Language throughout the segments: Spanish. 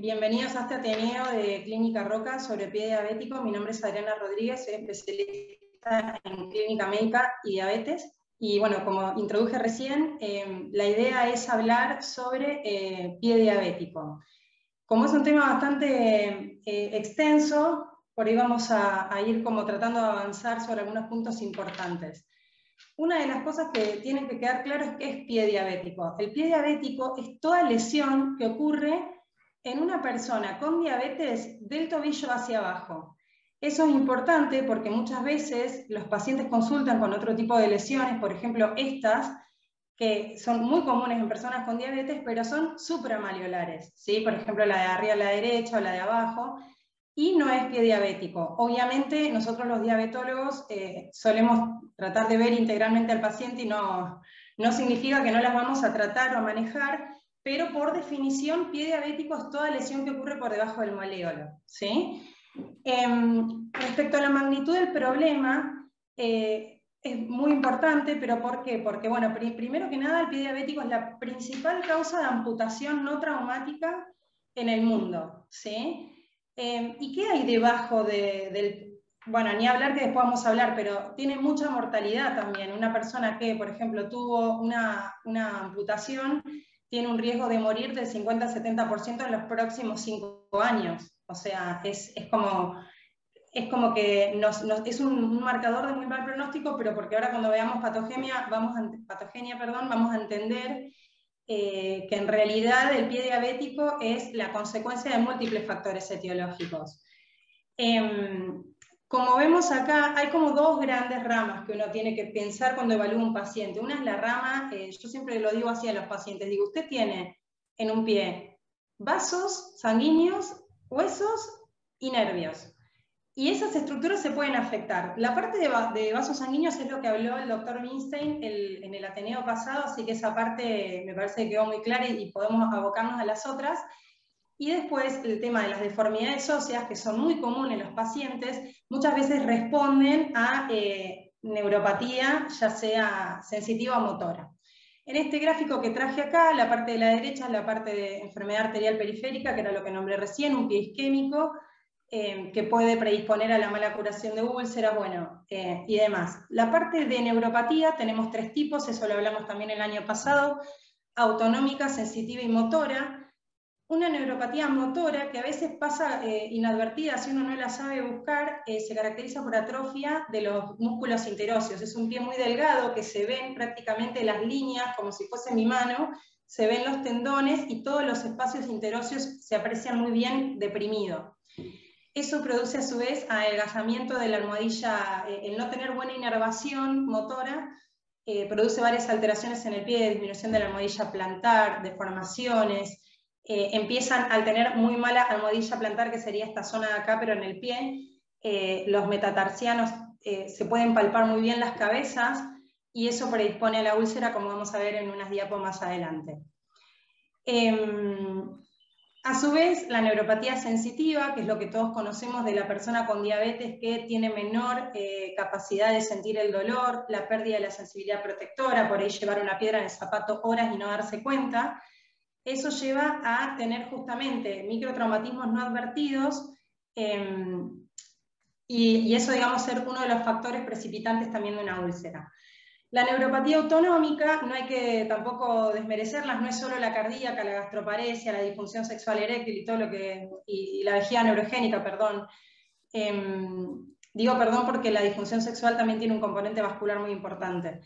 Bienvenidos a este Ateneo de Clínica Roca sobre pie diabético. Mi nombre es Adriana Rodríguez, soy especialista en clínica médica y diabetes. Y bueno, como introduje recién, la idea es hablar sobre pie diabético. Como es un tema bastante extenso, por ahí vamos a ir como tratando de avanzar sobre algunos puntos importantes. Una de las cosas que tienen que quedar claro es qué es pie diabético. El pie diabético es toda lesión que ocurre en una persona con diabetes del tobillo hacia abajo. Eso es importante porque muchas veces los pacientes consultan con otro tipo de lesiones, por ejemplo estas, que son muy comunes en personas con diabetes, pero son supramaleolares, ¿sí? Por ejemplo la de arriba a la derecha o la de abajo, y no es pie diabético. Obviamente nosotros los diabetólogos solemos tratar de ver integralmente al paciente y no significa que no las vamos a tratar o a manejar, pero por definición pie diabético es toda lesión que ocurre por debajo del moléolo, ¿sí? Respecto a la magnitud del problema, es muy importante, pero ¿por qué? Porque, bueno, primero que nada, el pie diabético es la principal causa de amputación no traumática en el mundo, ¿sí? ¿Y qué hay debajo del... Bueno, ni hablar que después vamos a hablar, pero tiene mucha mortalidad también. Una persona que, por ejemplo, tuvo una amputación tiene un riesgo de morir del 50-70% en los próximos 5 años. O sea, es como que es un marcador de muy mal pronóstico, pero porque ahora cuando veamos patogenia, vamos a entender que en realidad el pie diabético es la consecuencia de múltiples factores etiológicos. Como vemos acá, hay como dos grandes ramas que uno tiene que pensar cuando evalúa un paciente. Una es la rama, yo siempre lo digo así a los pacientes, digo, usted tiene en un pie vasos sanguíneos, huesos y nervios. Y esas estructuras se pueden afectar. La parte de vasos sanguíneos es lo que habló el doctor Winstein en el Ateneo pasado, así que esa parte me parece que quedó muy clara y podemos abocarnos a las otras. Y después el tema de las deformidades óseas, que son muy comunes en los pacientes, muchas veces responden a neuropatía, ya sea sensitiva o motora. En este gráfico que traje acá, la parte de la derecha es la parte de enfermedad arterial periférica, que era lo que nombré recién, un pie isquémico, que puede predisponer a la mala curación de úlceras, bueno, y demás. La parte de neuropatía tenemos 3 tipos, eso lo hablamos también el año pasado: autonómica, sensitiva y motora. Una neuropatía motora que a veces pasa inadvertida si uno no la sabe buscar, se caracteriza por atrofia de los músculos interóseos. Es un pie muy delgado que se ven prácticamente las líneas como si fuese mi mano, se ven los tendones y todos los espacios interóseos se aprecian muy bien deprimidos. Eso produce a su vez adelgazamiento de la almohadilla, el no tener buena inervación motora, produce varias alteraciones en el pie, disminución de la almohadilla plantar, deformaciones, empiezan al tener muy mala almohadilla plantar, que sería esta zona de acá, pero en el pie, los metatarsianos se pueden palpar muy bien las cabezas, y eso predispone a la úlcera, como vamos a ver en unas diapos más adelante. A su vez, la neuropatía sensitiva, que es lo que todos conocemos de la persona con diabetes que tiene menor capacidad de sentir el dolor, la pérdida de la sensibilidad protectora, por ahí llevar una piedra en el zapato horas y no darse cuenta, eso lleva a tener justamente microtraumatismos no advertidos, y eso, digamos, ser uno de los factores precipitantes también de una úlcera. La neuropatía autonómica, no hay que tampoco desmerecerlas, no es solo la cardíaca, la gastroparesia, la disfunción sexual eréctil y todo lo que, y la vejiga neurogénica, perdón. Digo perdón porque la disfunción sexual también tiene un componente vascular muy importante.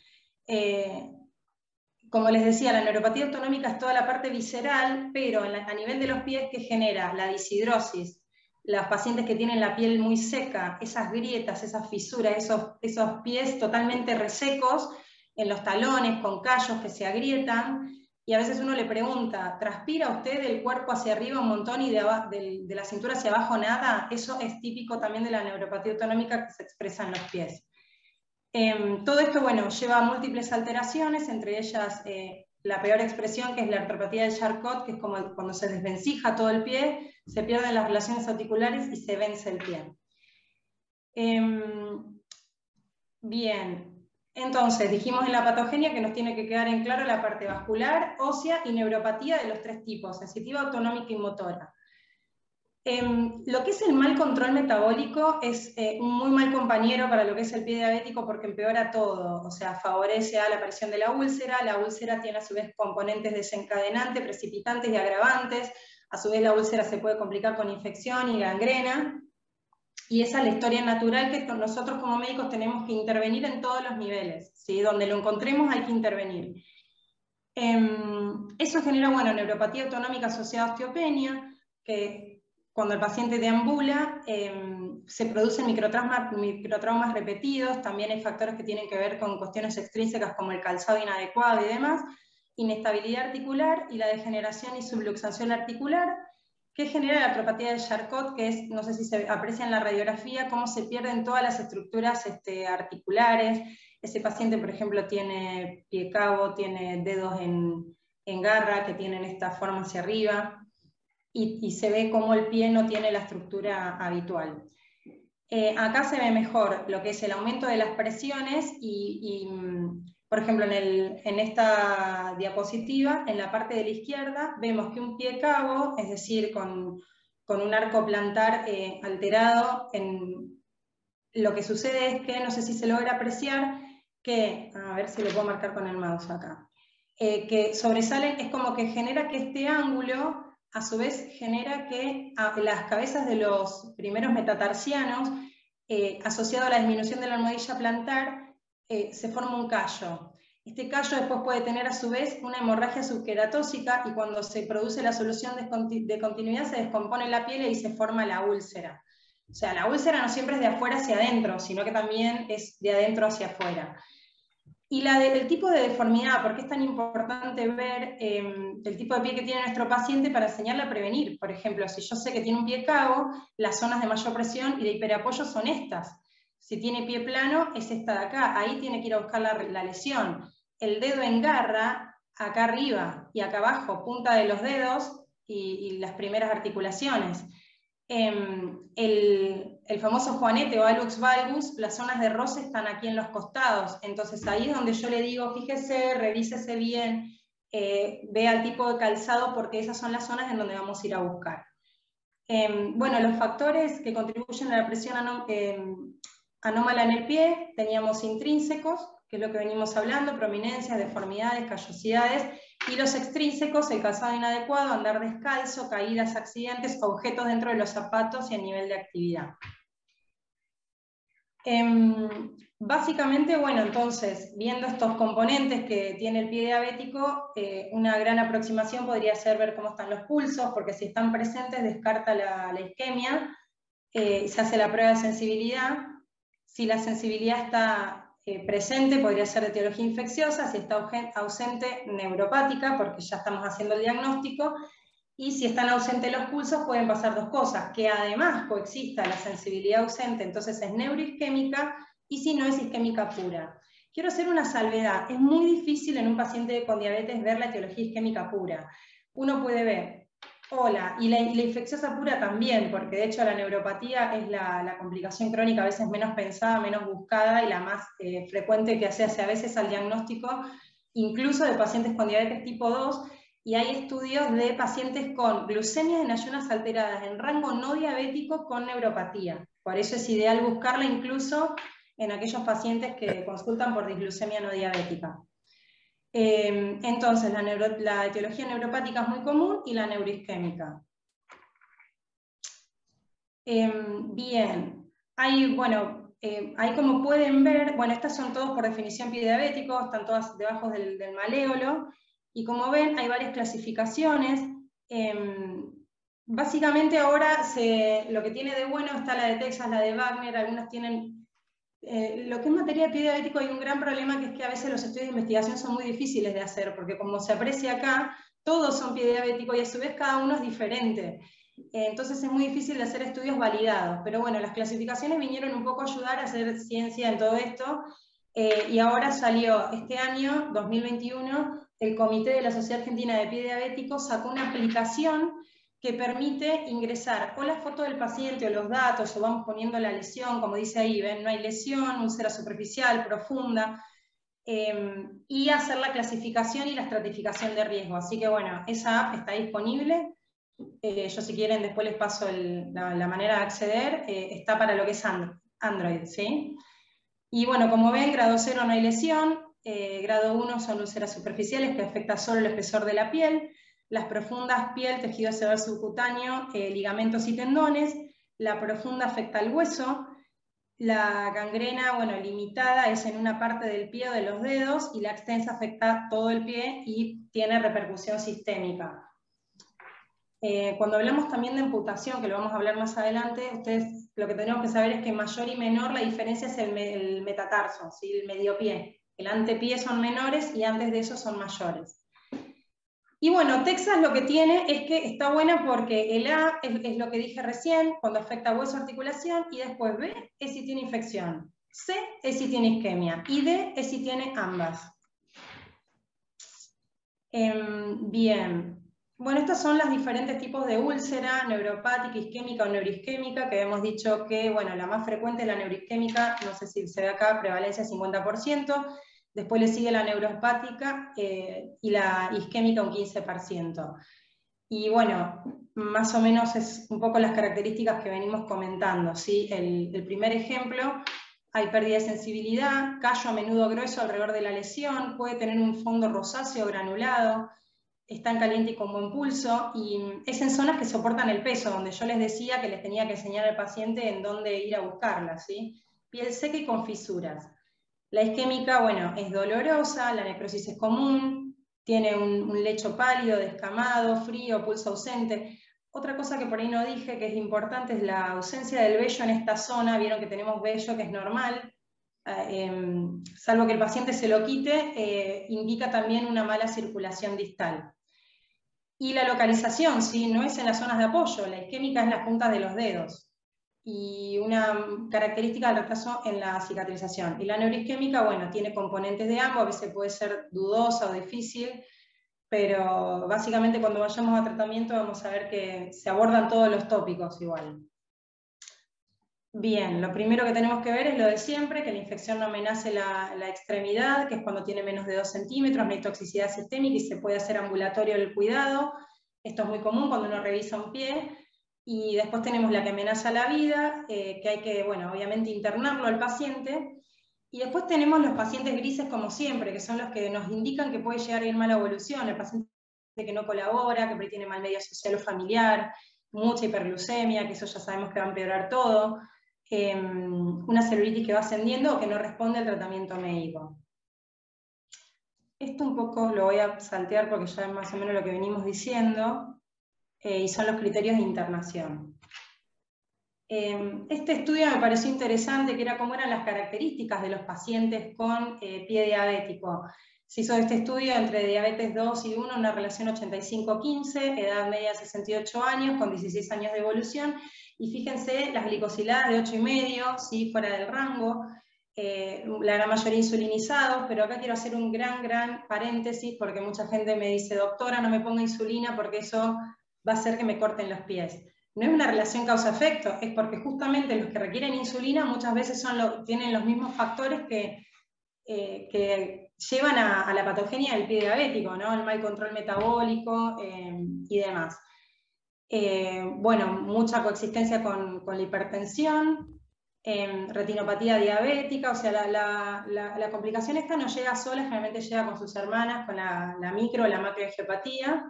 Como les decía, la neuropatía autonómica es toda la parte visceral, pero a nivel de los pies, que genera la disidrosis, los pacientes que tienen la piel muy seca, esas grietas, esas fisuras, esos pies totalmente resecos en los talones, con callos que se agrietan, y a veces uno le pregunta, ¿transpira usted del cuerpo hacia arriba un montón y de la cintura hacia abajo nada? Eso es típico también de la neuropatía autonómica que se expresa en los pies. Todo esto, bueno, lleva a múltiples alteraciones, entre ellas la peor expresión, que es la artropatía de Charcot, que es como cuando se desvencija todo el pie, se pierden las relaciones articulares y se vence el pie. Bien, entonces dijimos en la patogenia que nos tiene que quedar en claro la parte vascular, ósea y neuropatía de los 3 tipos, sensitiva, autonómica y motora. Lo que es el mal control metabólico es un muy mal compañero para lo que es el pie diabético porque empeora todo, o sea, favorece a la aparición de la úlcera tiene a su vez componentes desencadenantes, precipitantes y agravantes, a su vez la úlcera se puede complicar con infección y gangrena, y esa es la historia natural que nosotros como médicos tenemos que intervenir en todos los niveles, ¿sí? Donde lo encontremos hay que intervenir. Eso genera, bueno, neuropatía autonómica asociada a osteopenia, que cuando el paciente deambula se producen microtraumas repetidos, también hay factores que tienen que ver con cuestiones extrínsecas como el calzado inadecuado y demás, inestabilidad articular y la degeneración y subluxación articular, que genera la artropatía de Charcot, que es, no sé si se aprecia en la radiografía, cómo se pierden todas las estructuras articulares. Ese paciente, por ejemplo, tiene pie cabo, tiene dedos en garra, que tienen esta forma hacia arriba, y se ve cómo el pie no tiene la estructura habitual. Acá se ve mejor lo que es el aumento de las presiones por ejemplo, en esta diapositiva, en la parte de la izquierda, vemos que un pie cabo, es decir, con un arco plantar alterado, lo que sucede es que, no sé si se logra apreciar, que, a ver si lo puedo marcar con el mouse acá, que sobresalen, es como que genera que este ángulo, a su vez genera que las cabezas de los primeros metatarsianos, asociado a la disminución de la almohadilla plantar, se forma un callo. Este callo después puede tener a su vez una hemorragia subqueratósica y cuando se produce la solución de continuidad se descompone la piel y se forma la úlcera. O sea, la úlcera no siempre es de afuera hacia adentro, sino que también es de adentro hacia afuera. Y el tipo de deformidad, ¿por qué es tan importante ver el tipo de pie que tiene nuestro paciente para enseñarle a prevenir? Por ejemplo, si yo sé que tiene un pie cabo, las zonas de mayor presión y de hiperapoyo son estas. Si tiene pie plano, es esta de acá. Ahí tiene que ir a buscar la lesión. El dedo en garra, acá arriba y acá abajo, punta de los dedos y las primeras articulaciones. El famoso juanete o hallux valgus, las zonas de roce están aquí en los costados, entonces ahí es donde yo le digo, fíjese, revísese bien, vea el tipo de calzado porque esas son las zonas en donde vamos a ir a buscar. Bueno, los factores que contribuyen a la presión anómala en el pie, teníamos intrínsecos, que es lo que venimos hablando, prominencias, deformidades, callosidades, y los extrínsecos, el calzado inadecuado, andar descalzo, caídas, accidentes, objetos dentro de los zapatos y a nivel de actividad. Básicamente, bueno, entonces, viendo estos componentes que tiene el pie diabético, una gran aproximación podría ser ver cómo están los pulsos, porque si están presentes descarta la isquemia, se hace la prueba de sensibilidad. Si la sensibilidad está presente, podría ser de etiología infecciosa, si está ausente, neuropática, porque ya estamos haciendo el diagnóstico, y si están ausentes los pulsos, pueden pasar dos cosas, que además coexista la sensibilidad ausente, entonces es neuroisquémica, y si no es isquémica pura. Quiero hacer una salvedad, es muy difícil en un paciente con diabetes ver la etiología isquémica pura. Uno puede ver, y la infecciosa pura también, porque de hecho la neuropatía es la complicación crónica a veces menos pensada, menos buscada, y la más frecuente que se hace a veces al diagnóstico, incluso de pacientes con diabetes tipo 2, y hay estudios de pacientes con glucemias en ayunas alteradas en rango no diabético con neuropatía. Por eso es ideal buscarla incluso en aquellos pacientes que consultan por disglucemia no diabética. Entonces, la etiología neuropática es muy común y la neuroisquémica. Bien, ahí como pueden ver, bueno, estas son todos por definición pie diabético, están todas debajo del maléolo, y como ven hay varias clasificaciones. Básicamente ahora lo que tiene de bueno está la de Texas, la de Wagner, algunas tienen... lo que es materia de pie diabético hay un gran problema, que es que a veces los estudios de investigación son muy difíciles de hacer, porque como se aprecia acá, todos son pie diabético y a su vez cada uno es diferente. Entonces es muy difícil de hacer estudios validados, pero bueno, las clasificaciones vinieron un poco a ayudar a hacer ciencia en todo esto, y ahora salió este año, 2021, el Comité de la Sociedad Argentina de Pie Diabético sacó una aplicación que permite ingresar o la foto del paciente o los datos, o vamos poniendo la lesión, como dice ahí, ven, no hay lesión, úlcera superficial, profunda, y hacer la clasificación y la estratificación de riesgo. Así que bueno, esa app está disponible. yo si quieren después les paso la manera de acceder, está para lo que es Android, ¿sí? Y bueno, como ven, grado 0 no hay lesión, grado 1 son úlceras superficiales que afectan solo el espesor de la piel, las profundas piel, tejido cerebral subcutáneo, ligamentos y tendones, la profunda afecta al hueso, la gangrena, bueno, limitada es en una parte del pie o de los dedos, y la extensa afecta todo el pie y tiene repercusión sistémica. Cuando hablamos también de amputación, que lo vamos a hablar más adelante, ustedes lo que tenemos que saber es que mayor y menor la diferencia es el metatarso, ¿sí? El mediopié. El antepié son menores y antes de eso son mayores. Y bueno, Texas lo que tiene es que está buena porque el A es lo que dije recién, cuando afecta hueso, articulación, y después B es si tiene infección, C es si tiene isquemia, y D es si tiene ambas. Bien. Bueno, estos son los diferentes tipos de úlcera, neuropática, isquémica o neuroisquémica, que hemos dicho que, bueno, la más frecuente es la neuroisquémica, no sé si se ve acá, prevalencia 50%, después le sigue la neuropática y la isquémica un 15%. Y bueno, más o menos es un poco las características que venimos comentando, ¿sí? El primer ejemplo, hay pérdida de sensibilidad, callo a menudo grueso alrededor de la lesión, puede tener un fondo rosáceo granulado, están caliente y con buen pulso, y es en zonas que soportan el peso, donde yo les decía que les tenía que enseñar al paciente en dónde ir a buscarla, ¿sí? Piel seca y con fisuras. La isquémica, bueno, es dolorosa, la necrosis es común, tiene un lecho pálido, descamado, frío, pulso ausente. Otra cosa que por ahí no dije que es importante es la ausencia del vello en esta zona. Vieron que tenemos vello que es normal, salvo que el paciente se lo quite, indica también una mala circulación distal. Y la localización, ¿sí? No es en las zonas de apoyo, la isquémica es en las puntas de los dedos. Y una característica del retraso en la cicatrización. Y la neuroisquémica, bueno, tiene componentes de ambos, a veces puede ser dudosa o difícil, pero básicamente cuando vayamos a tratamiento vamos a ver que se abordan todos los tópicos igual. Bien, lo primero que tenemos que ver es lo de siempre, que la infección no amenace la extremidad, que es cuando tiene menos de 2 centímetros, no hay toxicidad sistémica y se puede hacer ambulatorio el cuidado. Esto es muy común cuando uno revisa un pie. Y después tenemos la que amenaza la vida, que hay que, bueno, obviamente internarlo al paciente. Y después tenemos los pacientes grises como siempre, que son los que nos indican que puede llegar a ir mala evolución, el paciente que no colabora, que tiene mal medio social o familiar, mucha hiperglucemia, que eso ya sabemos que va a empeorar todo, una celulitis que va ascendiendo o que no responde al tratamiento médico. Esto un poco lo voy a saltear porque ya es más o menos lo que venimos diciendo, y son los criterios de internación. Este estudio me pareció interesante, que era cómo eran las características de los pacientes con pie diabético. Se hizo este estudio entre diabetes 2 y 1, una relación 85-15, edad media 68 años, con 16 años de evolución, y fíjense las glicosiladas de 8,5, ¿sí? Fuera del rango, la gran mayoría insulinizados, pero acá quiero hacer un gran paréntesis, porque mucha gente me dice, doctora, no me ponga insulina porque eso va a hacer que me corten los pies. No es una relación causa-efecto, es porque justamente los que requieren insulina muchas veces tienen los mismos factores que llevan a la patogenia del pie diabético, ¿no? El mal control metabólico y demás. Bueno, mucha coexistencia con la hipertensión, retinopatía diabética, o sea, la complicación esta no llega sola, generalmente llega con sus hermanas, con la micro o la macroangiopatía.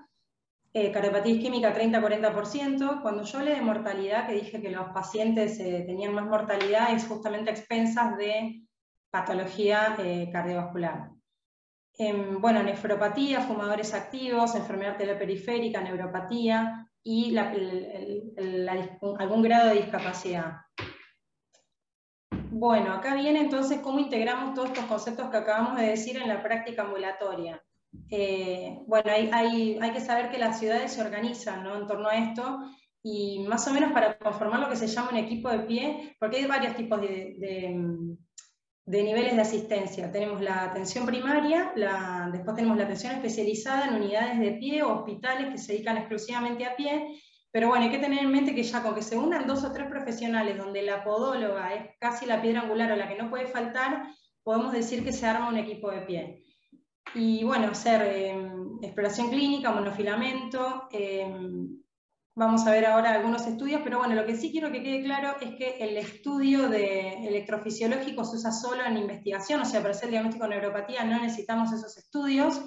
Cardiopatía isquémica 30-40%. Cuando yo hablé de mortalidad, que dije que los pacientes tenían más mortalidad, es justamente a expensas de patología cardiovascular. Bueno, nefropatía, fumadores activos, enfermedad arterial periférica, neuropatía y algún grado de discapacidad. Bueno, acá viene entonces cómo integramos todos estos conceptos que acabamos de decir en la práctica ambulatoria. Bueno, hay que saber que las ciudades se organizan, ¿no? En torno a esto, y más o menos para conformar lo que se llama un equipo de pie, porque hay varios tipos de niveles de asistencia. Tenemos la atención primaria, después tenemos la atención especializada en unidades de pie o hospitales que se dedican exclusivamente a pie, pero bueno, hay que tener en mente que ya con que se unan 2 o 3 profesionales, donde la podóloga es casi la piedra angular o la que no puede faltar, podemos decir que se arma un equipo de pie. Y bueno, hacer exploración clínica, monofilamento, Vamos a ver ahora algunos estudios, pero bueno, lo que sí quiero que quede claro es que el estudio de electrofisiológico se usa solo en investigación, o sea, para hacer el diagnóstico de neuropatía no necesitamos esos estudios,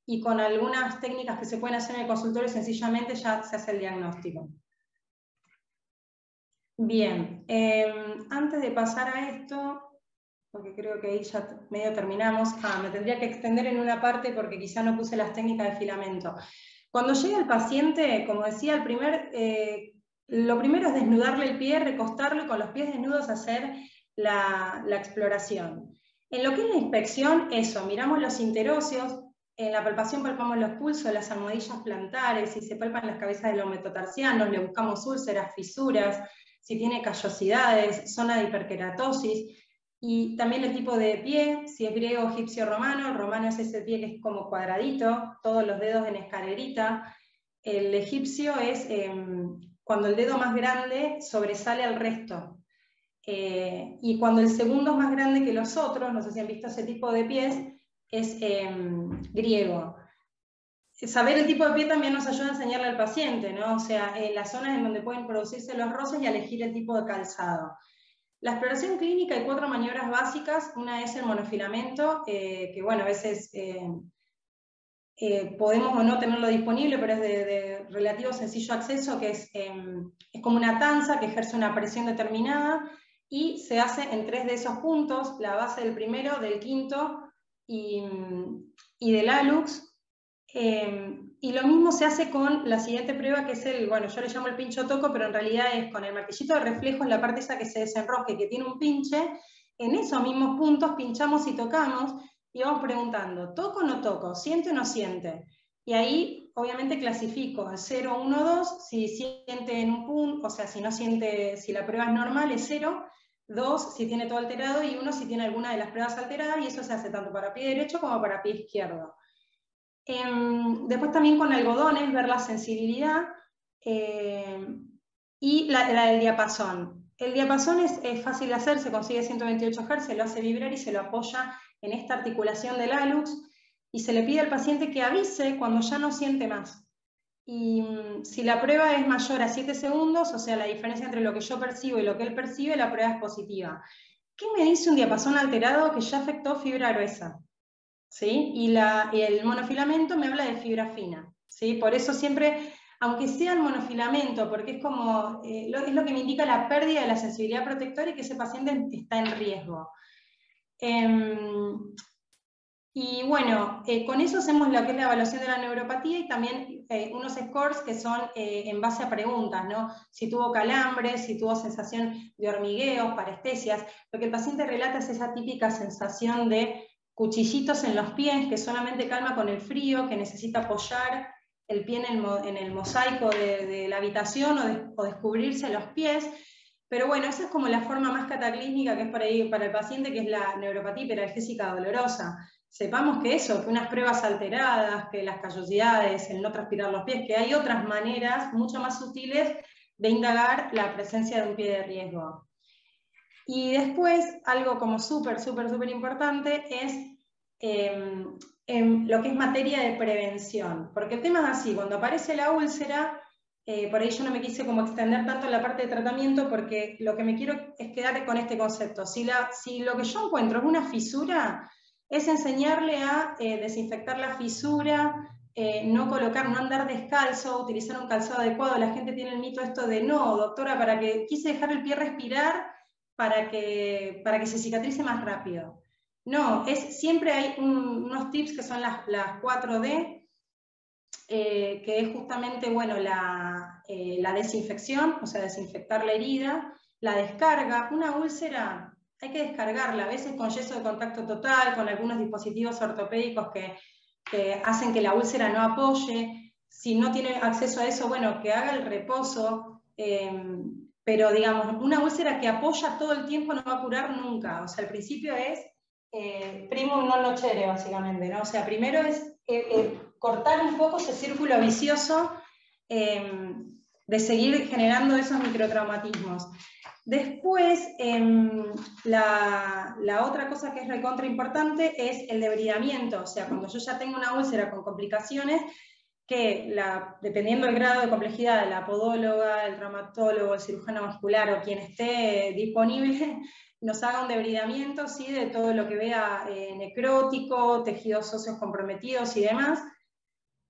y con algunas técnicas que se pueden hacer en el consultorio sencillamente ya se hace el diagnóstico. Bien, antes de pasar a esto, porque creo que ahí ya medio terminamos, me tendría que extender en una parte porque quizá no puse las técnicas de filamento. Cuando llega el paciente, como decía, lo primero es desnudarle el pie, recostarlo y con los pies desnudos hacer la exploración. En lo que es la inspección, eso, miramos los interóseos, en la palpación palpamos los pulsos, las almohadillas plantares, si se palpan las cabezas de los metatarsianos, le buscamos úlceras, fisuras, si tiene callosidades, zona de hiperkeratosis, y también el tipo de pie, si es griego, egipcio, romano. El romano es ese pie que es como cuadradito, todos los dedos en escalerita. El egipcio es cuando el dedo más grande sobresale al resto. Y cuando el segundo es más grande que los otros, no sé si han visto ese tipo de pies, es griego. Saber el tipo de pie también nos ayuda a enseñarle al paciente, ¿no? O sea, las zonas en donde pueden producirse los roces y a elegir el tipo de calzado. La exploración clínica hay 4 maniobras básicas. Una es el monofilamento, que bueno, a veces podemos o no tenerlo disponible, pero es de relativo sencillo acceso, que es como una tanza que ejerce una presión determinada y se hace en 3 de esos puntos, la base del primero, del quinto y del hallux. Y lo mismo se hace con la siguiente prueba, que es bueno, yo le llamo el pincho toco, pero en realidad es con el martillito de reflejo en la parte esa que se desenrosque, que tiene un pinche. En esos mismos puntos pinchamos y tocamos y vamos preguntando, ¿toco o no toco? ¿Siente o no siente? Y ahí obviamente clasifico 0, 1, 2, si siente en un punto, o sea, si no siente, si la prueba es normal es 0, 2 si tiene todo alterado y 1 si tiene alguna de las pruebas alteradas, y eso se hace tanto para pie derecho como para pie izquierdo. Después también con algodones, ver la sensibilidad y la del diapasón. El diapasón es fácil de hacer, se consigue 128 Hz, se lo hace vibrar y se lo apoya en esta articulación del hallux y se le pide al paciente que avise cuando ya no siente más. Y si la prueba es mayor a 7 segundos, o sea, la diferencia entre lo que yo percibo y lo que él percibe, la prueba es positiva. ¿Qué me dice un diapasón alterado que ya afectó fibra gruesa? ¿Sí? Y el monofilamento me habla de fibra fina, ¿sí? Por eso siempre, aunque sea el monofilamento, porque es como, es lo que me indica la pérdida de la sensibilidad protectora y que ese paciente está en riesgo. Y bueno, con eso hacemos lo que es la evaluación de la neuropatía y también unos scores que son en base a preguntas, ¿no? Si tuvo calambres, si tuvo sensación de hormigueos, parestesias. Lo que el paciente relata es esa típica sensación de cuchillitos en los pies, que solamente calma con el frío, que necesita apoyar el pie en el mosaico de la habitación o descubrirse los pies. Pero bueno, esa es como la forma más cataclísmica que es para el paciente, que es la neuropatía hiperalgésica dolorosa. Sepamos que eso, que unas pruebas alteradas, que las callosidades, el no transpirar los pies, que hay otras maneras mucho más sutiles de indagar la presencia de un pie de riesgo. Y después, algo como súper importante es lo que es materia de prevención. Porque el tema es así, cuando aparece la úlcera, por ahí yo no me quise como extender tanto en la parte de tratamiento porque lo que me quiero es quedar con este concepto. Si lo que yo encuentro es una fisura, es enseñarle a desinfectar la fisura, no andar descalzo, utilizar un calzado adecuado. La gente tiene el mito esto de, no, doctora, quise dejar el pie respirar para que se cicatrice más rápido. No, siempre hay unos tips que son las 4D, que es justamente, bueno, la desinfección, o sea, desinfectar la herida, la descarga. Una úlcera hay que descargarla, a veces con yeso de contacto total, con algunos dispositivos ortopédicos que hacen que la úlcera no apoye. Si no tiene acceso a eso, bueno, que haga el reposo, pero digamos, una úlcera que apoya todo el tiempo no va a curar nunca. O sea, el principio es primum non nocere, básicamente, ¿no? O sea, primero es cortar un poco ese círculo vicioso de seguir generando esos microtraumatismos. Después, la otra cosa que es recontra importante es el debridamiento. O sea, cuando yo ya tengo una úlcera con complicaciones, que, dependiendo del grado de complejidad, la podóloga, el traumatólogo, el cirujano vascular o quien esté disponible, nos haga un debridamiento, ¿sí?, de todo lo que vea necrótico, tejidos óseos comprometidos y demás.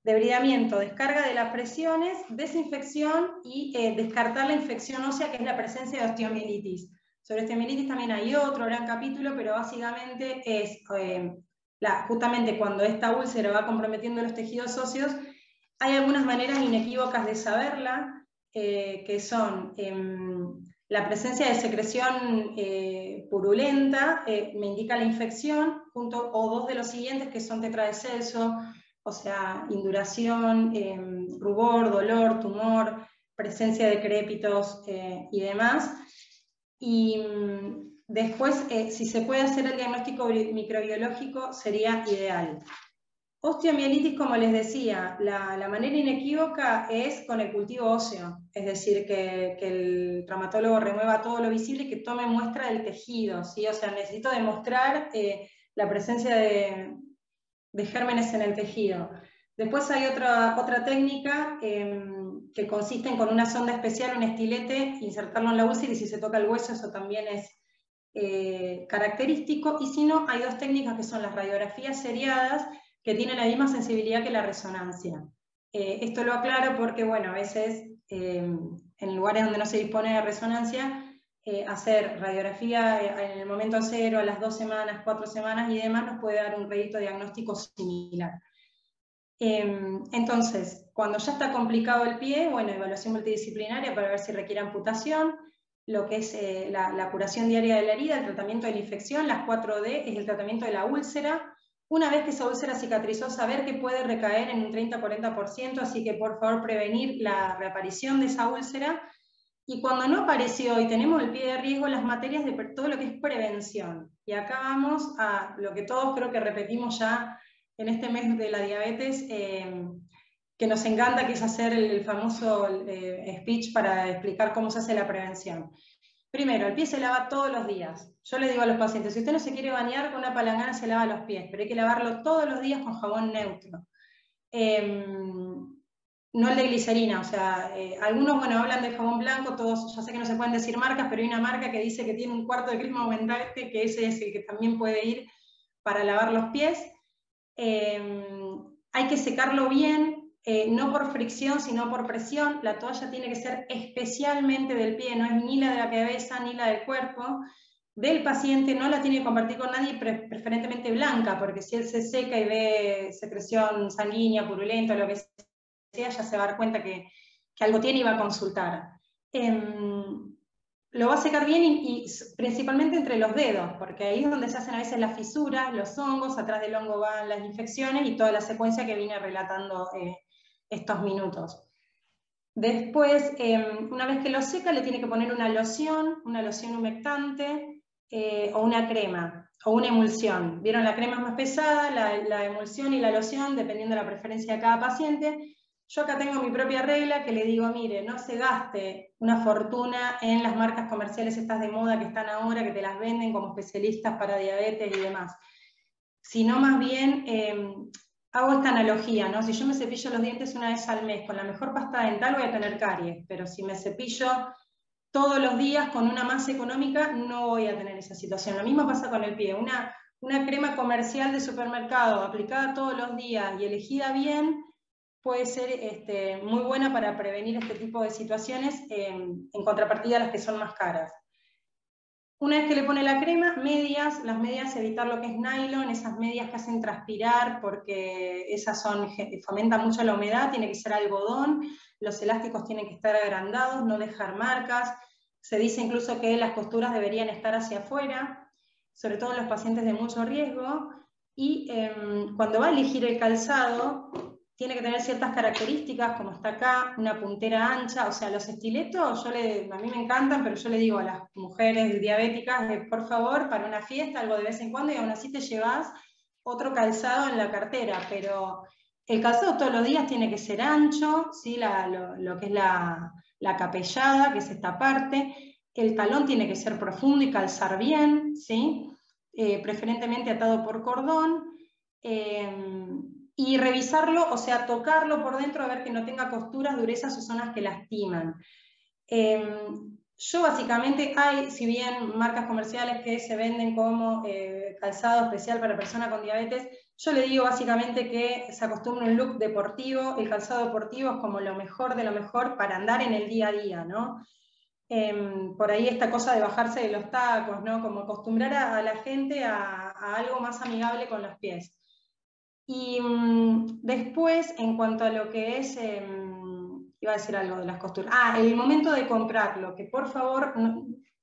Debridamiento, descarga de las presiones, desinfección y descartar la infección ósea, que es la presencia de osteomielitis. Sobre osteomielitis también hay otro gran capítulo, pero básicamente es justamente cuando esta úlcera va comprometiendo los tejidos óseos, hay algunas maneras inequívocas de saberla, que son la presencia de secreción purulenta, me indica la infección, o dos de los siguientes que son tetra de Celso, o sea, induración, rubor, dolor, tumor, presencia de crépitos y demás. Y después, si se puede hacer el diagnóstico microbiológico, sería ideal. Osteomielitis, como les decía, la manera inequívoca es con el cultivo óseo, es decir, que el traumatólogo remueva todo lo visible y que tome muestra del tejido, ¿sí? O sea, necesito demostrar la presencia de gérmenes en el tejido. Después hay otra técnica que consiste en, con una sonda especial, un estilete, insertarlo en la úlcera, y si se toca el hueso, eso también es característico. Y si no, hay dos técnicas que son las radiografías seriadas, que tienen la misma sensibilidad que la resonancia. Esto lo aclaro porque, bueno, a veces en lugares donde no se dispone de resonancia, hacer radiografía en el momento cero, a las 2 semanas, 4 semanas y demás, nos puede dar un rédito diagnóstico similar. Entonces, cuando ya está complicado el pie, bueno, evaluación multidisciplinaria para ver si requiere amputación, lo que es la curación diaria de la herida, el tratamiento de la infección, las 4D es el tratamiento de la úlcera. Una vez que esa úlcera cicatrizó, saber que puede recaer en un 30-40%, así que por favor prevenir la reaparición de esa úlcera. Y cuando no apareció y tenemos el pie de riesgo, las materias de todo lo que es prevención. Y acá vamos a lo que todos creo que repetimos ya en este mes de la diabetes, que nos encanta, que es hacer el famoso speech para explicar cómo se hace la prevención. Primero, el pie se lava todos los días. Yo le digo a los pacientes, si usted no se quiere bañar con una palangana, se lava los pies, pero hay que lavarlo todos los días con jabón neutro. No el de glicerina, o sea, algunos, bueno, hablan de jabón blanco, todos, ya sé que no se pueden decir marcas, pero hay una marca que dice que tiene un cuarto de crema aumentante, que ese es el que también puede ir para lavar los pies. Hay que secarlo bien, no por fricción, sino por presión. La toalla tiene que ser especialmente del pie, no es ni la de la cabeza ni la del cuerpo. Del paciente no la tiene que compartir con nadie, preferentemente blanca, porque si él se seca y ve secreción sanguínea, purulenta, lo que sea, ya se va a dar cuenta que algo tiene y va a consultar. Lo va a secar bien y principalmente entre los dedos, porque ahí es donde se hacen a veces las fisuras, los hongos, atrás del hongo van las infecciones y toda la secuencia que vine relatando estos minutos. Después, una vez que lo seca, le tiene que poner una loción humectante o una crema o una emulsión. ¿Vieron? La crema es más pesada, la emulsión y la loción, dependiendo de la preferencia de cada paciente. Yo acá tengo mi propia regla que le digo, mire, no se gaste una fortuna en las marcas comerciales estas de moda que están ahora, que te las venden como especialistas para diabetes y demás. Sino más bien, hago esta analogía, ¿no? Si yo me cepillo los dientes una vez al mes con la mejor pasta dental, voy a tener caries, pero si me cepillo todos los días con una más económica, no voy a tener esa situación. Lo mismo pasa con el pie. Una crema comercial de supermercado aplicada todos los días y elegida bien, puede ser muy buena para prevenir este tipo de situaciones, en contrapartida a las que son más caras. Una vez que le pone la crema, medias, las medias evitar lo que es nylon, esas medias que hacen transpirar, porque esas fomentan mucho la humedad, tiene que ser algodón, los elásticos tienen que estar agrandados, no dejar marcas, se dice incluso que las costuras deberían estar hacia afuera, sobre todo en los pacientes de mucho riesgo, y cuando va a elegir el calzado, tiene que tener ciertas características, como está acá, una puntera ancha, o sea, los estiletos, a mí me encantan, pero yo le digo a las mujeres diabéticas, por favor, para una fiesta, algo de vez en cuando, y aún así te llevas otro calzado en la cartera, pero el calzado todos los días tiene que ser ancho, ¿sí? Lo que es la capellada, que es esta parte, el talón tiene que ser profundo y calzar bien, ¿sí? Preferentemente atado por cordón, y revisarlo, o sea, tocarlo por dentro a ver que no tenga costuras, durezas o zonas que lastiman. Yo básicamente, hay, si bien marcas comerciales que se venden como calzado especial para personas con diabetes, yo le digo básicamente que se acostumbre un look deportivo. El calzado deportivo es como lo mejor de lo mejor para andar en el día a día, ¿no? Por ahí esta cosa de bajarse de los tacos, ¿no? Como acostumbrar a la gente a algo más amigable con los pies. Y después, en cuanto a lo que es, iba a decir algo de las costuras. El momento de comprarlo, que por favor,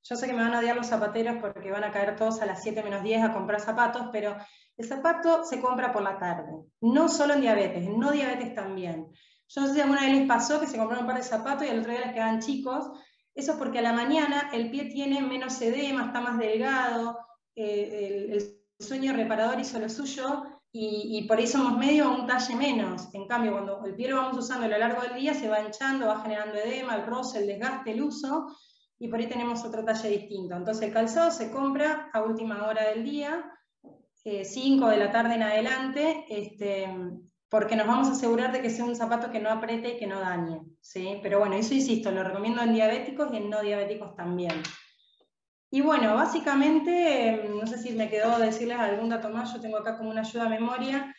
yo sé que me van a odiar los zapateros porque van a caer todos a las 7 menos 10 a comprar zapatos, pero el zapato se compra por la tarde, no solo en diabetes, en no diabetes también. Yo no sé si alguna vez les pasó que se compraron un par de zapatos y al otro día les quedaban chicos. Eso es porque a la mañana el pie tiene menos edema, está más delgado, el sueño reparador hizo lo suyo, y por ahí somos medio un talle menos. En cambio, cuando el pie lo vamos usando a lo largo del día, se va hinchando, va generando edema, el roce, el desgaste, el uso, y por ahí tenemos otro talle distinto. Entonces el calzado se compra a última hora del día, 5 de la tarde en adelante, porque nos vamos a asegurar de que sea un zapato que no apriete y que no dañe, ¿sí? Pero bueno, eso insisto, lo recomiendo en diabéticos y en no diabéticos también. Y bueno, básicamente, no sé si me quedó decirles algún dato más, yo tengo acá como una ayuda a memoria.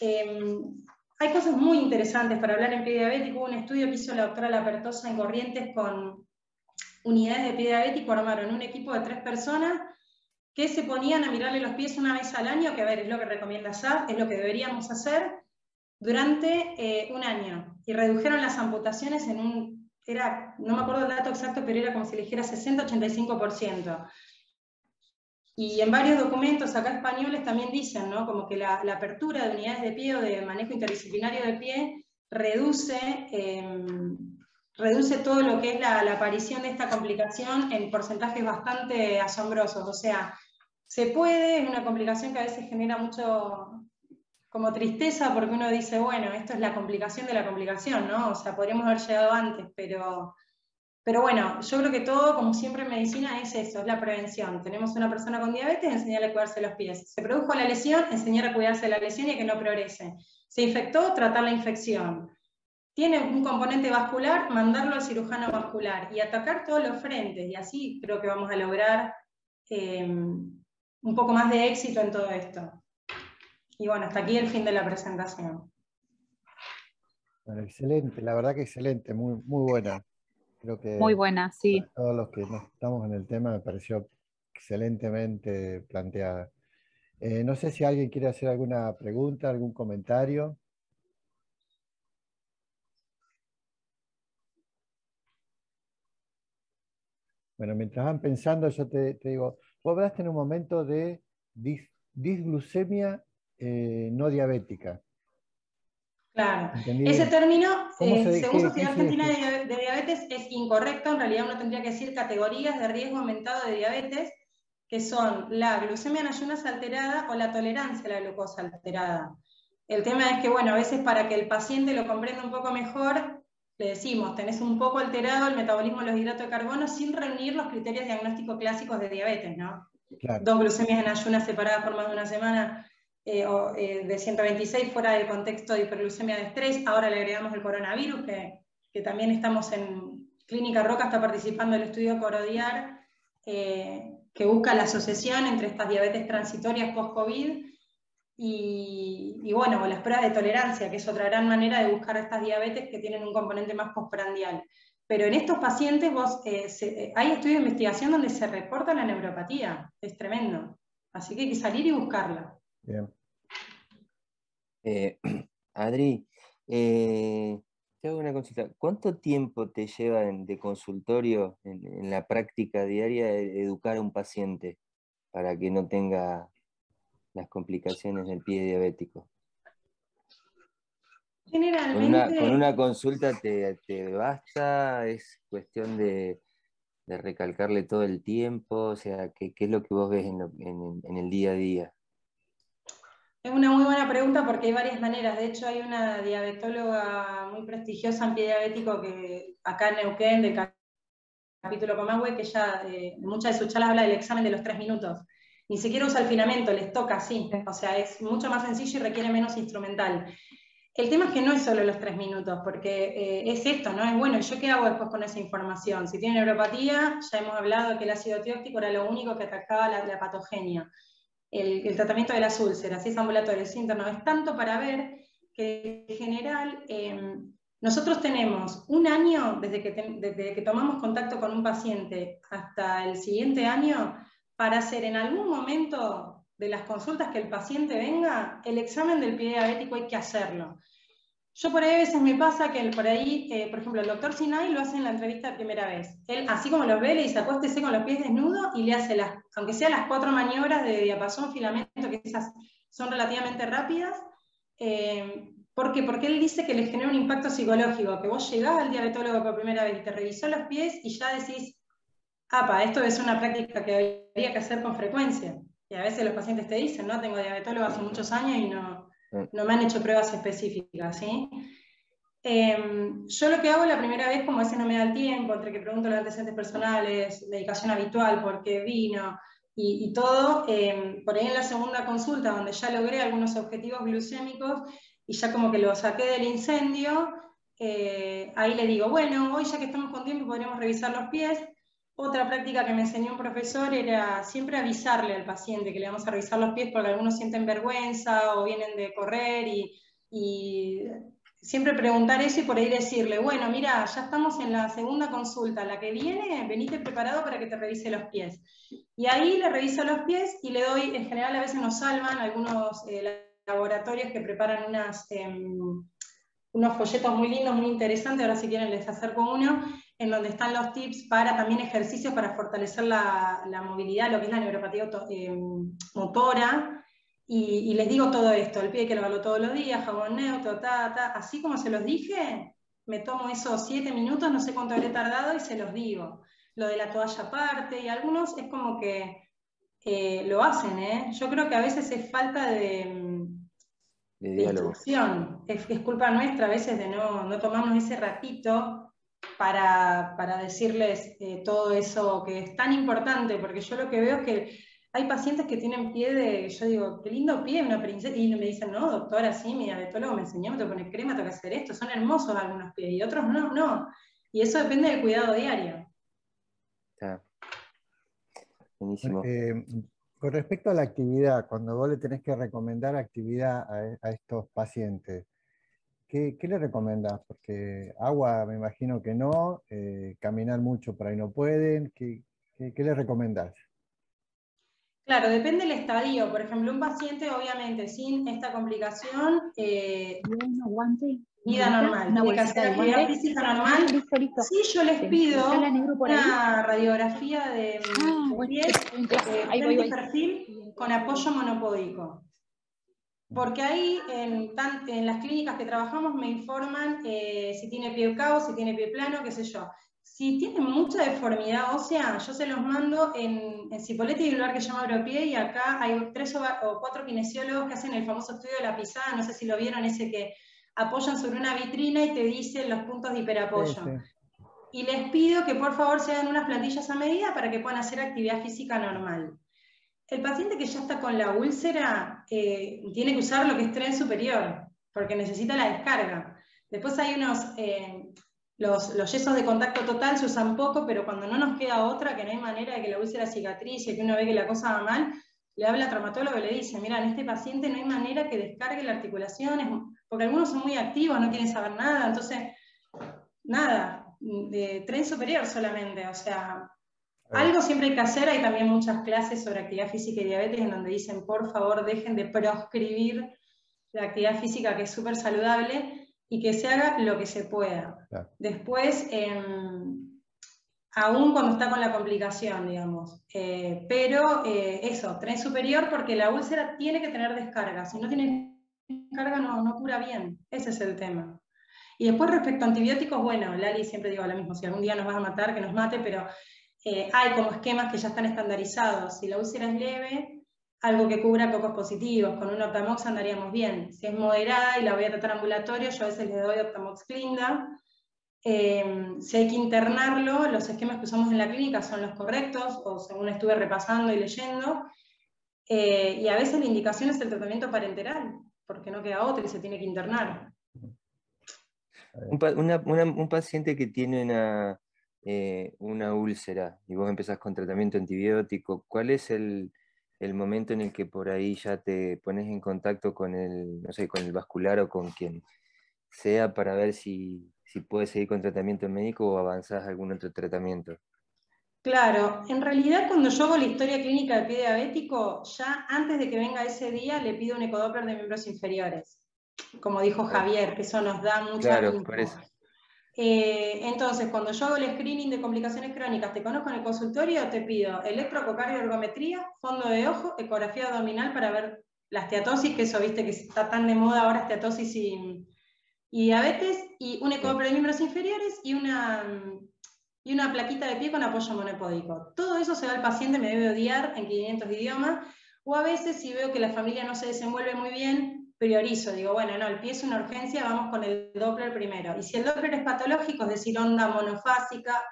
Hay cosas muy interesantes para hablar en pie diabético. Hubo un estudio que hizo la doctora Lapertosa en Corrientes con unidades de pie diabético, armaron un equipo de 3 personas que se ponían a mirarle los pies una vez al año, que a ver, es lo que recomienda SAP, es lo que deberíamos hacer, durante un año. Y redujeron las amputaciones en no me acuerdo el dato exacto, pero era como si le dijera 60-85%. Y en varios documentos acá españoles también dicen, ¿no? Como que la apertura de unidades de pie o de manejo interdisciplinario de pie reduce todo lo que es la aparición de esta complicación en porcentajes bastante asombrosos. O sea, se puede, es una complicación que a veces genera mucho como tristeza porque uno dice, bueno, esto es la complicación de la complicación, ¿no? O sea, podríamos haber llegado antes, pero bueno, yo creo que todo, como siempre en medicina, es eso, es la prevención. Tenemos una persona con diabetes, enseñarle a cuidarse los pies. Se produjo la lesión, enseñar a cuidarse de la lesión y a que no progrese. Se infectó, tratar la infección. Tiene un componente vascular, mandarlo al cirujano vascular y atacar todos los frentes. Y así creo que vamos a lograr un poco más de éxito en todo esto. Y bueno, hasta aquí el fin de la presentación. Bueno, excelente, la verdad que excelente, muy, muy buena. Creo Muy que buena, sí. para todos los que no estamos en el tema me pareció excelentemente planteada. No sé si alguien quiere hacer alguna pregunta, algún comentario. Bueno, mientras van pensando, yo te digo, vos hablaste en un momento de disglucemia no diabética. Claro, ¿Entendí ese bien? término, según ¿Qué Sociedad Argentina es? de Diabetes, es incorrecto. En realidad uno tendría que decir categorías de riesgo aumentado de diabetes, que son la glucemia en ayunas alterada o la tolerancia a la glucosa alterada. El tema es que, bueno, a veces para que el paciente lo comprenda un poco mejor, le decimos, tenés un poco alterado el metabolismo de los hidratos de carbono sin reunir los criterios diagnósticos clásicos de diabetes, ¿no? Claro. 2 glucemias en ayunas separadas por más de una semana, de 126 fuera del contexto de hiperglucemia de estrés. Ahora le agregamos el coronavirus, que también estamos en Clínica Roca, está participando en el estudio Corodiar, que busca la asociación entre estas diabetes transitorias post-COVID y bueno, las pruebas de tolerancia, que es otra gran manera de buscar estas diabetes que tienen un componente más postprandial. Pero en estos pacientes hay estudios de investigación donde se reporta la neuropatía, es tremendo. Así que hay que salir y buscarla. Bien. Adri, te hago una consulta. ¿Cuánto tiempo te lleva de consultorio en la práctica diaria educar a un paciente para que no tenga las complicaciones del pie diabético? Generalmente, Con una consulta te basta, es cuestión de recalcarle todo el tiempo, o sea, ¿qué es lo que vos ves en el día a día? es una muy buena pregunta porque hay varias maneras. De hecho, hay una diabetóloga muy prestigiosa en pie diabético que acá en Neuquén, del capítulo Comahue, que ella en muchas de sus charlas habla del examen de los 3 minutos. ni siquiera usa el filamento, les toca así. O sea, es mucho más sencillo y requiere menos instrumental. El tema es que no es solo los 3 minutos, porque es esto, ¿no? Es bueno, ¿yo qué hago después con esa información? Si tiene neuropatía, ya hemos hablado que el ácido tióxico era lo único que atacaba la patogenia. El tratamiento de las úlceras, si es ambulatorio, es interno, es tanto para ver que en general nosotros tenemos un año desde que tomamos contacto con un paciente hasta el siguiente año para hacer en algún momento de las consultas que el paciente venga, el examen del pie diabético hay que hacerlo. Yo por ahí a veces me pasa que por ahí, por ejemplo, el doctor Sinai lo hace en la entrevista de primera vez. Él, así como los ve, le dice acuéstese con los pies desnudos y le hace, aunque sea las 4 maniobras de diapasón, filamento, que esas son relativamente rápidas. ¿Por qué? Porque él dice que les genera un impacto psicológico, que vos llegás al diabetólogo por primera vez y te revisó los pies y ya decís, apa, esto es una práctica que habría que hacer con frecuencia. Y a veces los pacientes te dicen, no, tengo diabetólogo hace muchos años y no me han hecho pruebas específicas, ¿sí? Yo lo que hago la primera vez, como a veces no me da el tiempo, entre que pregunto los antecedentes personales, medicación habitual, por qué vino, y todo, por ahí en la segunda consulta, donde ya logré algunos objetivos glucémicos, y ya como que lo saqué del incendio, ahí le digo, bueno, hoy ya que estamos con tiempo podríamos revisar los pies. Otra práctica que me enseñó un profesor era siempre avisarle al paciente que le vamos a revisar los pies porque algunos sienten vergüenza o vienen de correr y siempre preguntar eso y por ahí decirle, bueno, mira, ya estamos en la segunda consulta, la que viene, venite preparado para que te revise los pies. Y ahí le reviso los pies y le doy, en general a veces nos salvan algunos laboratorios que preparan unos folletos muy lindos, muy interesantes, ahora si quieren les acerco uno, en donde están los tips para también ejercicios para fortalecer la movilidad, lo que es la neuropatía motora, y les digo todo esto, el pie hay que lavarlo todos los días, jabón neutro, así como se los dije, me tomo esos 7 minutos, no sé cuánto habré tardado y se los digo. Lo de la toalla aparte, y algunos es como que lo hacen, ¿eh? Yo creo que a veces es falta de instrucción, es culpa nuestra a veces de no tomarnos ese ratito para decirles todo eso que es tan importante, porque yo lo que veo es que hay pacientes que tienen pie de, yo digo, qué lindo pie, una princesa, y me dicen, no, doctora, sí, mi diabetólogo me enseñó, me tengo que poner crema, tengo que hacer esto, son hermosos algunos pies, y otros no, y eso depende del cuidado diario. Está buenísimo. Con respecto a la actividad, cuando vos le tenés que recomendar actividad a estos pacientes, ¿qué le recomendás? Porque agua me imagino que no, caminar mucho por ahí no pueden, ¿qué le recomendás? Claro, depende del estadio. Por ejemplo, un paciente, obviamente, sin esta complicación, vida normal, tiene que hacer actividad física normal. Listo. Sí, yo les pido una radiografía de pies, frente y perfil con apoyo monopódico. Porque ahí, en las clínicas que trabajamos, me informan si tiene pie cao, si tiene pie plano, qué sé yo. Si tiene mucha deformidad ósea, yo se los mando en Cipolletti, hay un lugar que se llama Europié, y acá hay 3 o 4 kinesiólogos que hacen el famoso estudio de la pisada, no sé si lo vieron, ese que apoyan sobre una vitrina y te dicen los puntos de hiperapoyo. Sí. Y les pido que por favor se hagan unas plantillas a medida para que puedan hacer actividad física normal. El paciente que ya está con la úlcera tiene que usar lo que es tren superior, porque necesita la descarga. Después hay unos, los yesos de contacto total se usan poco, pero cuando no nos queda otra, que no hay manera de que la úlcera cicatrice, que uno ve que la cosa va mal, le habla al traumatólogo y le dice, mira, en este paciente no hay manera que descargue la articulación, porque algunos son muy activos, no quieren saber nada, entonces, nada, tren superior solamente, o sea... Algo siempre hay que hacer, hay también muchas clases sobre actividad física y diabetes en donde dicen, por favor, dejen de proscribir la actividad física, que es súper saludable, y que se haga lo que se pueda. Claro. Después, aún cuando está con la complicación, digamos. Pero eso, tren superior, porque la úlcera tiene que tener descarga. Si no tiene descarga, no cura bien. Ese es el tema. Y después, respecto a antibióticos, bueno, Lali, siempre digo lo mismo, si algún día nos vas a matar, que nos mate, pero... hay como esquemas que ya están estandarizados. Si la úlcera es leve, algo que cubra cocos positivos, con un Optamox andaríamos bien. Si es moderada y la voy a tratar ambulatorio, yo a veces le doy Optamox Clinda. Si hay que internarlo, los esquemas que usamos en la clínica son los correctos, o según estuve repasando y leyendo. Y a veces la indicación es el tratamiento parenteral, porque no queda otra y se tiene que internar. Un paciente que tiene una úlcera y vos empezás con tratamiento antibiótico, ¿cuál es el momento en el que por ahí ya te pones en contacto con no sé, con el vascular o con quien sea para ver si puedes seguir con tratamiento médico o avanzás a algún otro tratamiento? Claro, en realidad cuando yo hago la historia clínica del pie diabético, ya antes de que venga ese día le pido un ecodoppler de miembros inferiores, como dijo Javier, que eso nos da mucha Claro, info. por eso. Entonces, cuando yo hago el screening de complicaciones crónicas, te conozco en el consultorio, te pido electrocardioergometría, fondo de ojo, ecografía abdominal para ver la esteatosis, que eso viste que está tan de moda ahora, esteatosis y diabetes, y un ecodoppler de miembros inferiores y una plaquita de pie con apoyo monopódico. Todo eso se va al paciente, me debe odiar en 500 idiomas, o a veces si veo que la familia no se desenvuelve muy bien, priorizo, digo, bueno, no, el pie es una urgencia, vamos con el Doppler primero. Y si el Doppler es patológico, es decir, onda monofásica,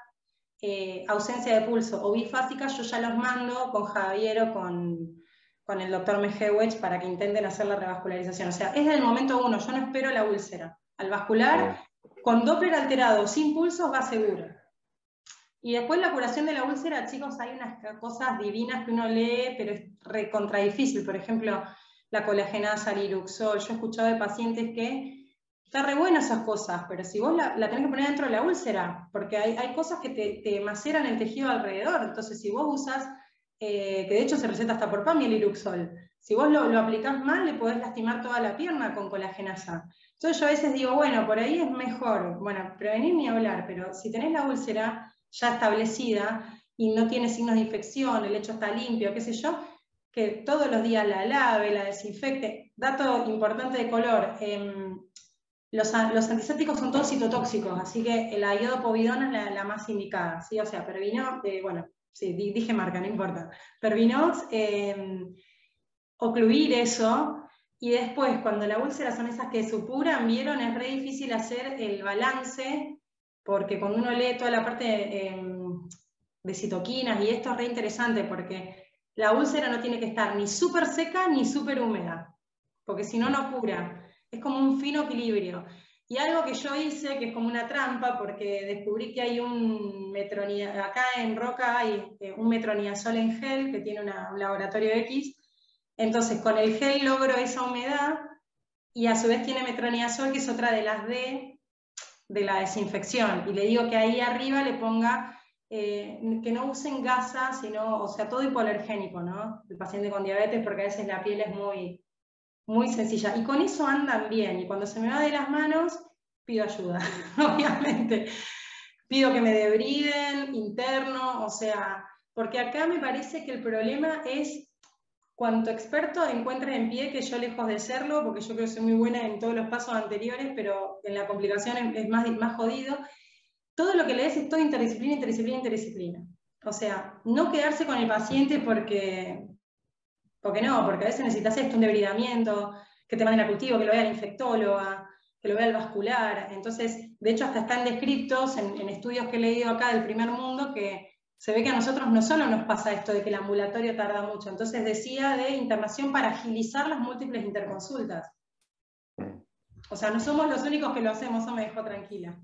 ausencia de pulso o bifásica, yo ya los mando con Javier o con el doctor Mejewech para que intenten hacer la revascularización. O sea, es del momento uno, yo no espero la úlcera. Al vascular, con Doppler alterado, sin pulsos, va seguro. Y después la curación de la úlcera, chicos, hay unas cosas divinas que uno lee, pero es recontra difícil. Por ejemplo, la colagenasa, el Iruxol. Yo he escuchado de pacientes que está re buena esas cosas, pero si vos la tenés que poner dentro de la úlcera, porque hay cosas que te maceran el tejido alrededor. Entonces, si vos usás, que de hecho se receta hasta por PAMI el Iruxol, si vos lo aplicás mal, le podés lastimar toda la pierna con colagenasa. Entonces yo a veces digo, bueno, por ahí es mejor, bueno, prevenir ni hablar, pero si tenés la úlcera ya establecida y no tiene signos de infección, el lecho está limpio, qué sé yo, que todos los días la lave, la desinfecte. Dato importante de color, los antisépticos son todos citotóxicos, así que la iodopovidona es la más indicada, ¿sí? O sea, Pervinox, bueno, sí, dije marca, no importa. Pervinox, ocluir eso, y después, cuando la úlcera son esas que supuran, vieron, es re difícil hacer el balance, porque cuando uno lee toda la parte de citoquinas, y esto es re interesante, porque la úlcera no tiene que estar ni súper seca ni súper húmeda, porque si no, no cura. Es como un fino equilibrio. Y algo que yo hice, que es como una trampa, porque descubrí que hay acá en Roca hay un metronidazol en gel, que tiene un laboratorio X. Entonces, con el gel logro esa humedad, y a su vez tiene metronidazol, que es otra de las D de la desinfección. Y le digo que ahí arriba le ponga que no usen gasa, sino, o sea, todo hipoalergénico, ¿no? El paciente con diabetes, porque a veces la piel es muy, muy sencilla. Y con eso andan bien. Y cuando se me va de las manos, pido ayuda, obviamente. Pido que me debriden, interno, o sea, porque acá me parece que el problema es cuanto experto encuentres en pie, que yo lejos de serlo, porque yo creo que soy muy buena en todos los pasos anteriores, pero en la complicación es más jodido. Todo lo que lees es todo interdisciplina, interdisciplina, interdisciplina. O sea, no quedarse con el paciente porque no, porque a veces necesitas esto, un debridamiento, que te manden a cultivo, que lo vea la infectóloga, que lo vea el vascular. Entonces, de hecho, hasta están descritos en estudios que he leído acá del primer mundo que se ve que a nosotros no solo nos pasa esto de que el ambulatorio tarda mucho. Entonces decía de internación para agilizar las múltiples interconsultas. O sea, no somos los únicos que lo hacemos, eso me dejó tranquila.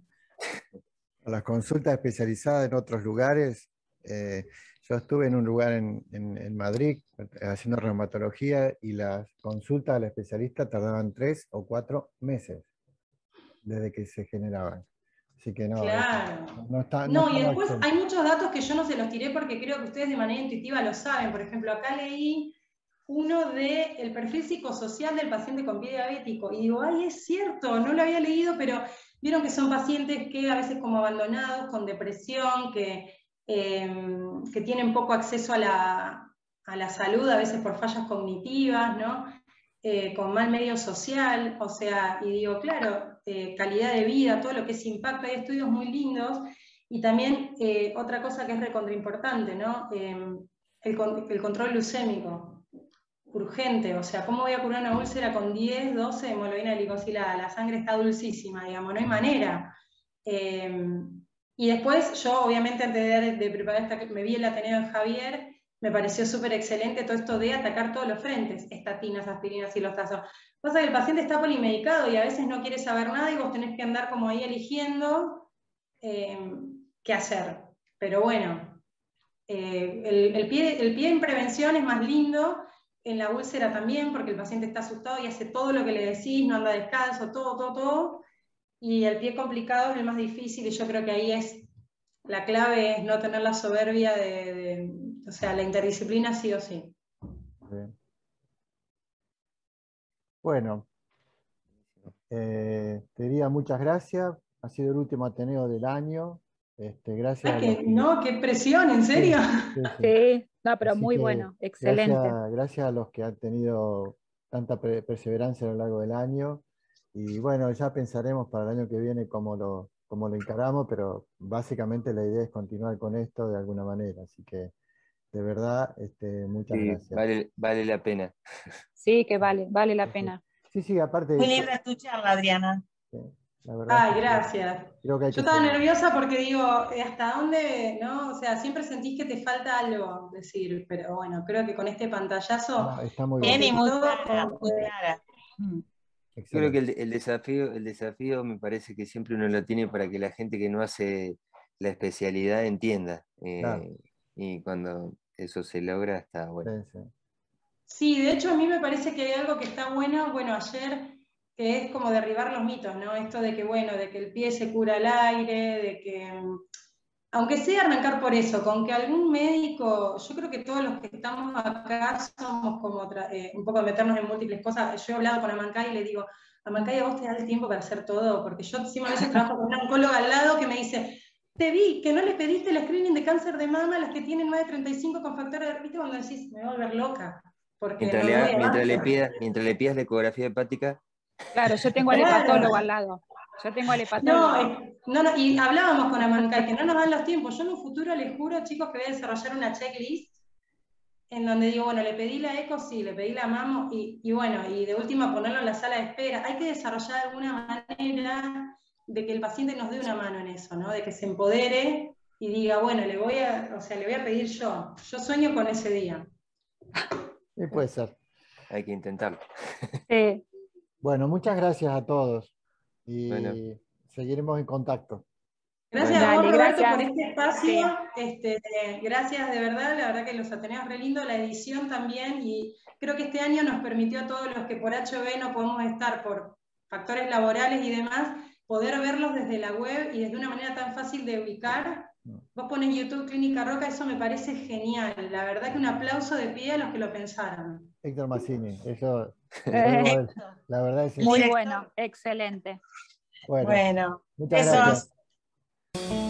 Las consultas especializadas en otros lugares, yo estuve en un lugar en Madrid haciendo reumatología y las consultas al especialista tardaban 3 o 4 meses desde que se generaban. Así que no, claro. no Y estaba después exento. hay muchos datos que yo no se los tiré porque creo que ustedes de manera intuitiva lo saben. Por ejemplo, acá leí uno del perfil psicosocial del paciente con pie diabético. Y digo, ay, es cierto, no lo había leído, pero vieron que son pacientes que a veces como abandonados, con depresión, que tienen poco acceso a la salud, a veces por fallas cognitivas, ¿no? Con mal medio social, o sea, y digo, claro, calidad de vida, todo lo que es impacto, hay estudios muy lindos, y también otra cosa que es recontraimportante, ¿no? El control glucémico, urgente, o sea, ¿cómo voy a curar una úlcera con 10, 12 de hemoglobina glicosilada? La sangre está dulcísima, digamos, no hay manera. Y después, yo obviamente antes de preparar me vi el Ateneo de Javier, me pareció súper excelente todo esto de atacar todos los frentes, estatinas, aspirinas, cilostazo. Pasa que el paciente está polimedicado y a veces no quiere saber nada y vos tenés que andar como ahí eligiendo qué hacer. Pero bueno, el pie en prevención es más lindo, en la úlcera también, porque el paciente está asustado y hace todo lo que le decís, no anda descalzo, todo. Y el pie complicado es el más difícil y yo creo que ahí es la clave, es no tener la soberbia o sea, la interdisciplina sí o sí. Bien. Bueno, te diría muchas gracias. Ha sido el último Ateneo del año. Gracias a los que... No, qué presión, ¿en serio? Sí. Sí, no, pero Así muy que bueno, excelente. gracias a los que han tenido tanta perseverancia a lo largo del año. Y bueno, ya pensaremos para el año que viene cómo lo encaramos, pero básicamente la idea es continuar con esto de alguna manera. Así que, de verdad, muchas Sí, gracias. vale la pena. Sí, que vale la pena. Sí, aparte... Muy linda tu charla, Adriana. La verdad Ay, es que gracias. creo que hay Yo que estaba seguir. nerviosa porque digo, ¿hasta dónde? ¿No? O sea, siempre sentís que te falta algo decir, pero bueno, creo que con este pantallazo, No, está muy Bien bien. y muy todo clara, como muy que- clara. Yo creo que Excelente. el desafío me parece que siempre uno lo tiene para que la gente que no hace la especialidad entienda. Claro, Y cuando eso se logra, está bueno. sí. Sí, de hecho a mí me parece que hay algo que está bueno ayer, que es como derribar los mitos, ¿no? Esto de que, bueno, de que el pie se cura al aire, de que, aunque sea arrancar por eso, con que algún médico, yo creo que todos los que estamos acá somos como un poco meternos en múltiples cosas. Yo he hablado con Amancay y le digo, Amancay, ¿a vos te da el tiempo para hacer todo? Porque yo encima a veces trabajo con una oncóloga al lado que me dice, te vi que no le pediste el screening de cáncer de mama a las que tienen más de 35 con factores de... ¿Viste cuando decís, me voy a volver loca? Porque no doy abasto. Mientras le pidas la ecografía hepática, Claro, yo tengo al Claro. hepatólogo al lado. Yo tengo al hepatólogo. No, y hablábamos con Amancay, que no nos dan los tiempos. Yo en un futuro les juro, chicos, que voy a desarrollar una checklist en donde digo, bueno, le pedí la eco, sí, le pedí la mamo, y bueno, y de última ponerlo en la sala de espera. Hay que desarrollar alguna manera de que el paciente nos dé una mano en eso, ¿no? De que se empodere y diga, bueno, le voy a pedir yo. Yo sueño con ese día. Y puede ser. hay que intentarlo. Sí, Bueno, muchas gracias a todos y Bueno. seguiremos en contacto. Gracias Bueno. a vos, Dale, Roberto, gracias. por este espacio. Sí. Gracias de verdad, la verdad que los Ateneos re lindo, la edición también, y creo que este año nos permitió a todos los que por HB no podemos estar por factores laborales y demás, poder verlos desde la web y desde una manera tan fácil de ubicar. Vos pones YouTube Clínica Roca, eso me parece genial. La verdad que un aplauso de pie a los que lo pensaron. Héctor Mazzini, eso, Eh, la verdad es Muy Director. bueno, excelente. bueno, Bueno, muchas besos. gracias.